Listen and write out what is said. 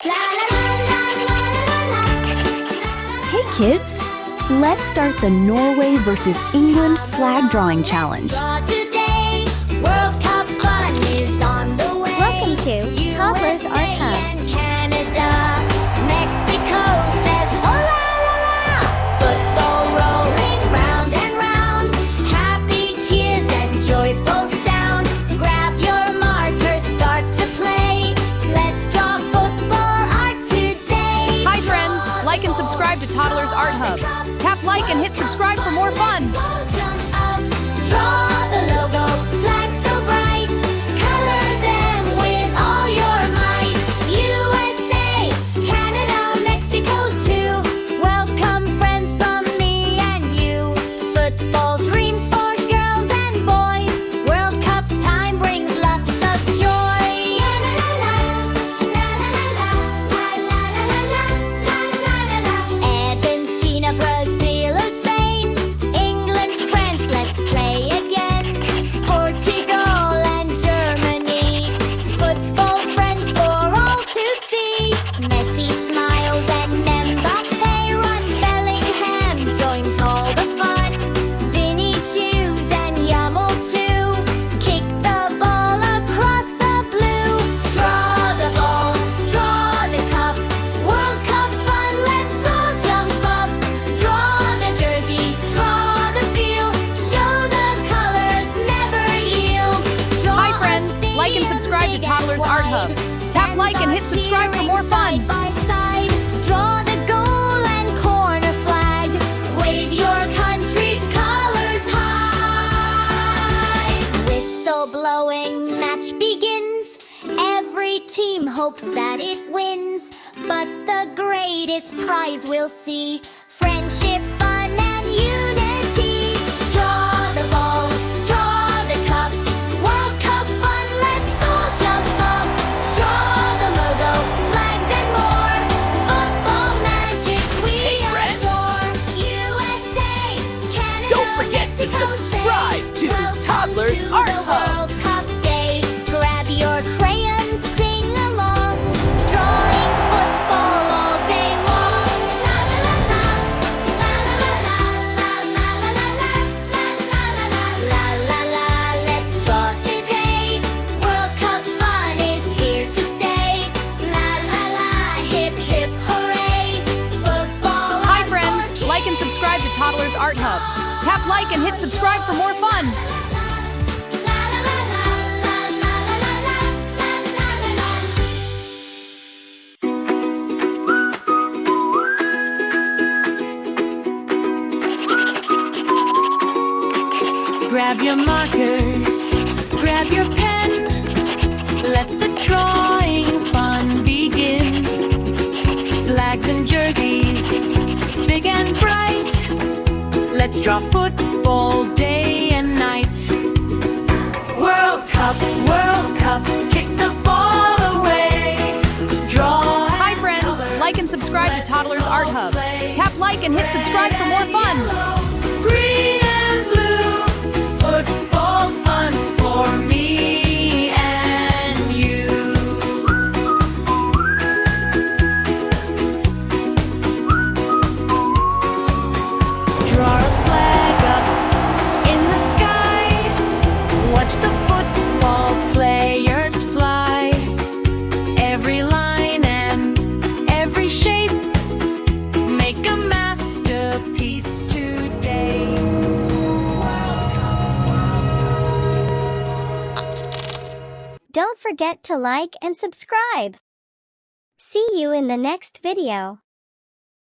Hey kids, let's start the Norway versus England flag drawing challenge. Today, World Cup fun is on the way. Welcome to Toddlers USA Art Hub. and Canada. Mexico says hola la la. Football rolling round and round. Happy cheers and joyful sound. Grab your markers, start to play. Let's draw football art today. Hi friends, like and subscribe to Toddlers Art Hub. Tap like and hit subscribe for more fun. So jump up, draw the logo, flag so bright. Color them with all your might. USA, Canada, Mexico too. Welcome friends from me and you. Football dreams for girls and boys. World Cup time brings lots of joy. Argentina, Brazil, or Spain. England, France, let's play again. Portugal and Germany. Football friends for all to see. Messi smiles and Mbappe runs. Bellingham joins all the fun. Vinicius and Yamal too. Kick the ball across the blue. Draw the ball, draw the cup. World Cup fun, let's all jump up. Draw the jersey, draw the field. Show the colors, never yield. Hi friends, like and subscribe to Toddlers Art Hub. Tap like and hit subscribe for more fun. Side by side, draw the goal and corner flag. Wave your country's colors high. Whistle blowing, match begins. Every team hopes that it wins, but the greatest prize we'll see: friendship, fun, and unity. Draw the ball, draw the cup. World Cup fun, let's all jump up. Draw the logo, flags and more. Football magic we friends. adore. USA, Canada, Don't forget to Mexico, subscribe to welcome Toddlers to Art the Hub. World Cup Day. Grab your crayons, sing along. Drawing football all day long. La la la la, la la la la, la la la la, la la la la, let's draw today. World Cup fun is here to stay. La la la, hip hip hooray. Football Hi art friends, for like and subscribe to Toddlers Art Hub. Tap like and hit subscribe for more fun. Grab your markers, grab your pen. Let the drawing fun begin. Flags and jerseys, big and bright. Let's draw football day and night. World Cup, kick the ball away. Draw. Hi friends, like and subscribe to Toddlers Art Hub. Tap like and hit subscribe for more fun. Green and blue, football fun for me and you. Draw a flag up in the sky. Watch the football players fly. Every line and every shape make a masterpiece today. Don't forget to like and subscribe. See you in the next video.